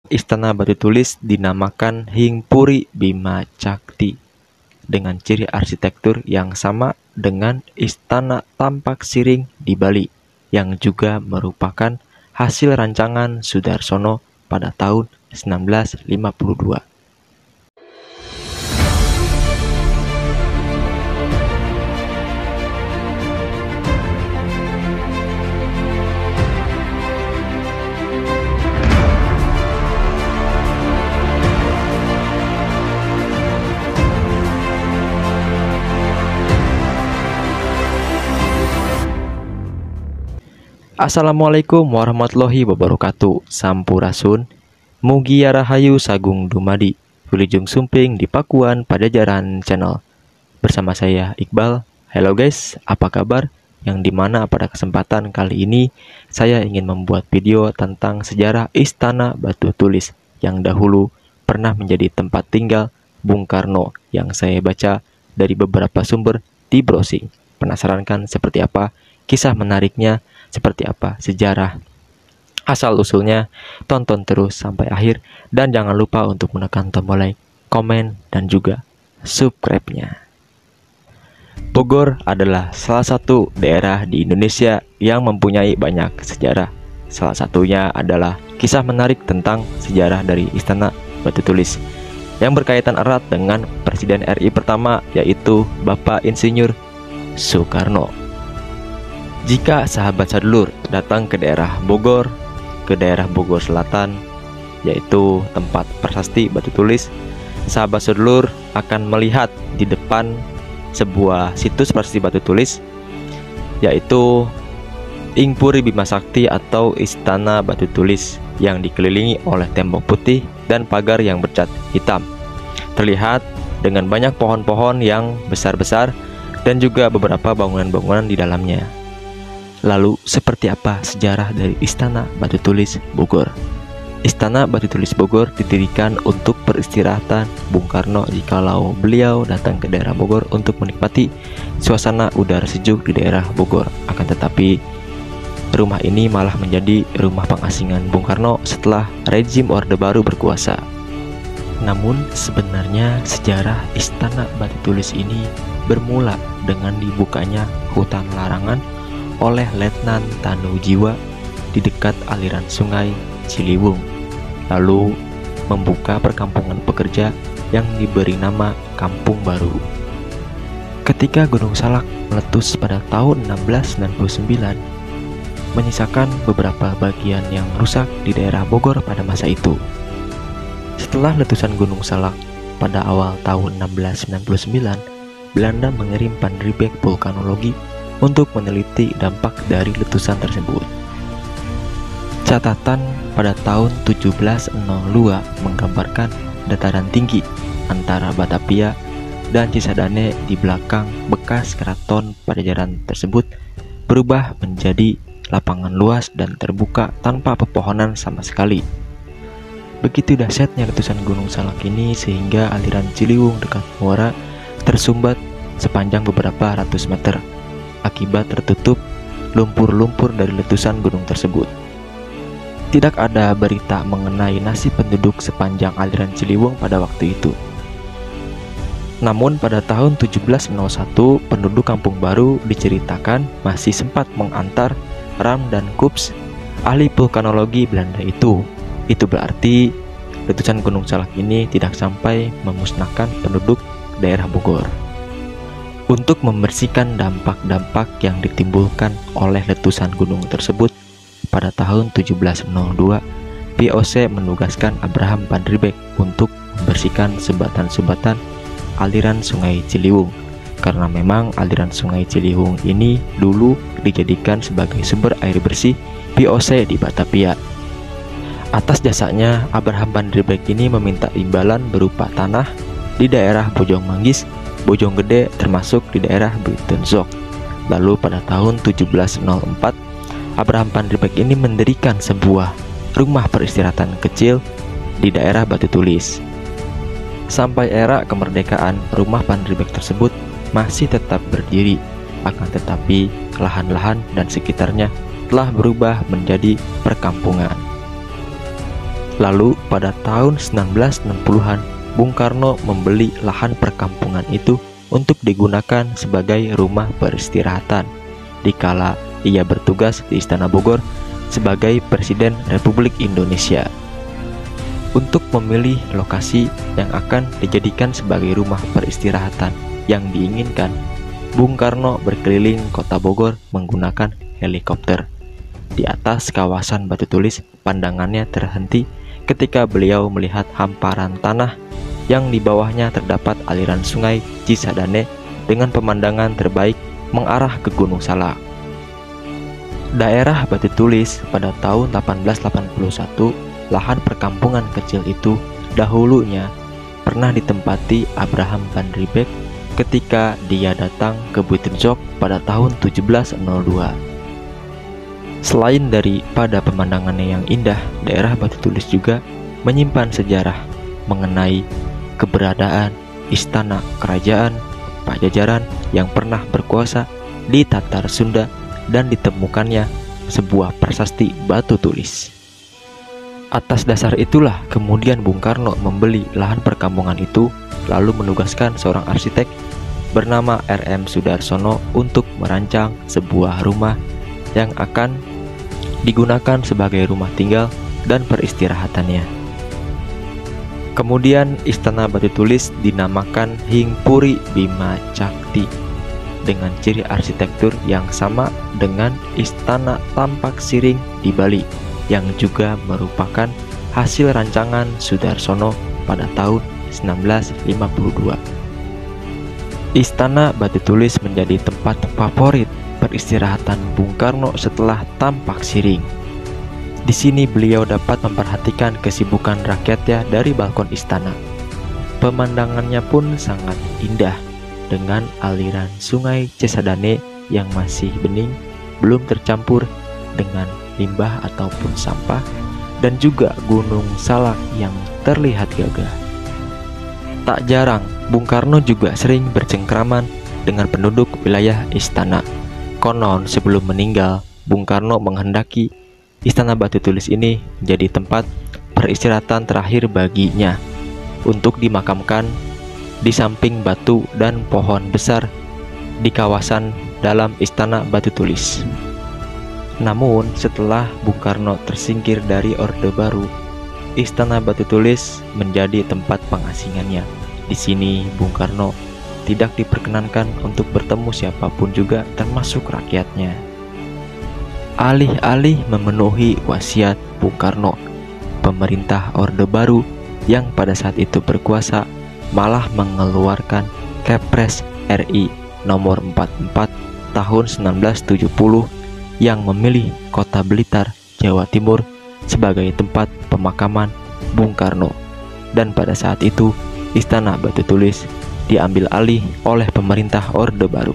Istana Batu Tulis dinamakan Hingpuri Bima Cakti dengan ciri arsitektur yang sama dengan Istana Tampak Siring di Bali, yang juga merupakan hasil rancangan Sudarsono pada tahun 1952. Assalamualaikum warahmatullahi wabarakatuh. Sampurasun, Mugia Rahayu Sagung Dumadi, Wilujeng Sumping di Pakuan Pajajaran Channel. Bersama saya Iqbal. Halo guys, apa kabar? Yang dimana pada kesempatan kali ini saya ingin membuat video tentang sejarah Istana Batu Tulis yang dahulu pernah menjadi tempat tinggal Bung Karno, yang saya baca dari beberapa sumber di browsing. Penasaran kan seperti apa kisah menariknya? Seperti apa sejarah asal-usulnya? Tonton terus sampai akhir dan jangan lupa untuk menekan tombol like, komen, dan juga subscribe-nya. Bogor adalah salah satu daerah di Indonesia yang mempunyai banyak sejarah. Salah satunya adalah kisah menarik tentang sejarah dari Istana Batu Tulis yang berkaitan erat dengan Presiden RI pertama, yaitu Bapak Insinyur Soekarno. Jika sahabat sadulur datang ke daerah Bogor Selatan, yaitu tempat prasasti Batu Tulis, sahabat sadulur akan melihat di depan sebuah situs prasasti Batu Tulis, yaitu Hingpuri Bima Sakti atau Istana Batu Tulis, yang dikelilingi oleh tembok putih dan pagar yang bercat hitam. Terlihat dengan banyak pohon-pohon yang besar-besar dan juga beberapa bangunan-bangunan di dalamnya. Lalu, seperti apa sejarah dari Istana Batu Tulis Bogor? Istana Batu Tulis Bogor didirikan untuk peristirahatan Bung Karno jikalau beliau datang ke daerah Bogor untuk menikmati suasana udara sejuk di daerah Bogor. Akan tetapi, rumah ini malah menjadi rumah pengasingan Bung Karno setelah rezim Orde Baru berkuasa. Namun, sebenarnya sejarah Istana Batu Tulis ini bermula dengan dibukanya hutan larangan oleh Letnan Tanujiwa di dekat aliran sungai Ciliwung, lalu membuka perkampungan pekerja yang diberi nama Kampung Baru. Ketika Gunung Salak meletus pada tahun 1699, menyisakan beberapa bagian yang rusak di daerah Bogor pada masa itu. Setelah letusan Gunung Salak pada awal tahun 1699, Belanda mengirim Panribek Vulkanologi untuk meneliti dampak dari letusan tersebut. Catatan pada tahun 1702 menggambarkan dataran tinggi antara Batavia dan Cisadane di belakang bekas keraton Pajajaran tersebut berubah menjadi lapangan luas dan terbuka tanpa pepohonan sama sekali. Begitu dahsyatnya letusan Gunung Salak ini sehingga aliran Ciliwung dekat muara tersumbat sepanjang beberapa ratus meter akibat tertutup lumpur-lumpur dari letusan gunung tersebut. Tidak ada berita mengenai nasib penduduk sepanjang aliran Ciliwung pada waktu itu. Namun pada tahun 1701, penduduk Kampung Baru diceritakan masih sempat mengantar Ram dan Kups, ahli vulkanologi Belanda itu. Itu berarti letusan Gunung Salak ini tidak sampai memusnahkan penduduk daerah Bogor. Untuk membersihkan dampak-dampak yang ditimbulkan oleh letusan gunung tersebut, pada tahun 1702, VOC menugaskan Abraham Panribek untuk membersihkan sumbatan-sumbatan aliran sungai Ciliwung, karena memang aliran sungai Ciliwung ini dulu dijadikan sebagai sumber air bersih VOC di Batavia. Atas jasanya, Abraham Panribek ini meminta imbalan berupa tanah di daerah Bojongmanggis, Bojonggede, termasuk di daerah Buitenzorg. Lalu pada tahun 1704, Abraham Panribek ini mendirikan sebuah rumah peristirahatan kecil di daerah Batu Tulis. Sampai era kemerdekaan, rumah Panribek tersebut masih tetap berdiri, akan tetapi lahan-lahan dan sekitarnya telah berubah menjadi perkampungan. Lalu pada tahun 1960-an, Bung Karno membeli lahan perkampungan itu untuk digunakan sebagai rumah peristirahatan dikala ia bertugas di Istana Bogor sebagai Presiden Republik Indonesia. Untuk memilih lokasi yang akan dijadikan sebagai rumah peristirahatan yang diinginkan, Bung Karno berkeliling kota Bogor menggunakan helikopter. Di atas kawasan Batu Tulis, pandangannya terhenti ketika beliau melihat hamparan tanah yang di bawahnya terdapat aliran sungai Cisadane dengan pemandangan terbaik mengarah ke Gunung Salak. Daerah Batu Tulis pada tahun 1881, lahan perkampungan kecil itu dahulunya pernah ditempati Abraham van Riebeeck ketika dia datang ke Buitenzorg pada tahun 1702. Selain daripada pemandangannya yang indah, daerah Batu Tulis juga menyimpan sejarah mengenai keberadaan istana kerajaan Pajajaran yang pernah berkuasa di Tatar Sunda dan ditemukannya sebuah prasasti batu tulis. Atas dasar itulah kemudian Bung Karno membeli lahan perkampungan itu, lalu menugaskan seorang arsitek bernama R.M. Sudarsono untuk merancang sebuah rumah yang akan digunakan sebagai rumah tinggal dan peristirahatannya. Kemudian Istana Batu Tulis dinamakan Hingpuri Bima Cakti dengan ciri arsitektur yang sama dengan Istana Tampak Siring di Bali yang juga merupakan hasil rancangan Sudarsono pada tahun 1952. Istana Batu Tulis menjadi tempat favorit peristirahatan Bung Karno setelah Tampak Siring. Di sini beliau dapat memperhatikan kesibukan rakyatnya dari balkon istana. Pemandangannya pun sangat indah dengan aliran sungai Cisadane yang masih bening, belum tercampur dengan limbah ataupun sampah, dan juga Gunung Salak yang terlihat gagah. Tak jarang, Bung Karno juga sering bercengkraman dengan penduduk wilayah istana. Konon sebelum meninggal, Bung Karno menghendaki Istana Batu Tulis ini menjadi tempat peristirahatan terakhir baginya untuk dimakamkan di samping batu dan pohon besar di kawasan dalam Istana Batu Tulis. Namun setelah Bung Karno tersingkir dari Orde Baru, Istana Batu Tulis menjadi tempat pengasingannya. Di sini Bung Karno tidak diperkenankan untuk bertemu siapapun juga termasuk rakyatnya. Alih-alih memenuhi wasiat Bung Karno, pemerintah Orde Baru yang pada saat itu berkuasa malah mengeluarkan Kepres RI nomor 44 tahun 1970 yang memilih Kota Blitar, Jawa Timur sebagai tempat pemakaman Bung Karno. Dan pada saat itu Istana Batu Tulis diambil alih oleh pemerintah Orde Baru.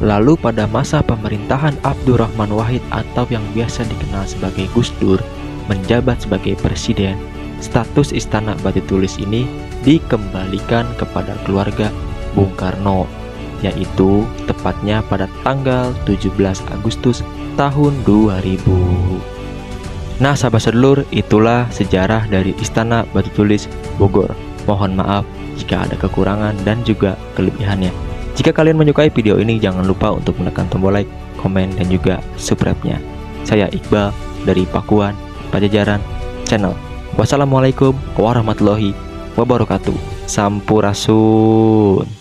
Lalu pada masa pemerintahan Abdurrahman Wahid atau yang biasa dikenal sebagai Gus Dur menjabat sebagai presiden, status Istana Batu Tulis ini dikembalikan kepada keluarga Bung Karno, yaitu tepatnya pada tanggal 17 Agustus tahun 2000. Nah sahabat sedulur, itulah sejarah dari Istana Batu Tulis Bogor. Mohon maaf jika ada kekurangan dan juga kelebihannya. Jika kalian menyukai video ini, jangan lupa untuk menekan tombol like, komen, dan juga subscribe-nya. Saya Iqbal dari Pakuan Pajajaran Channel. Wassalamualaikum warahmatullahi wabarakatuh. Sampurasun.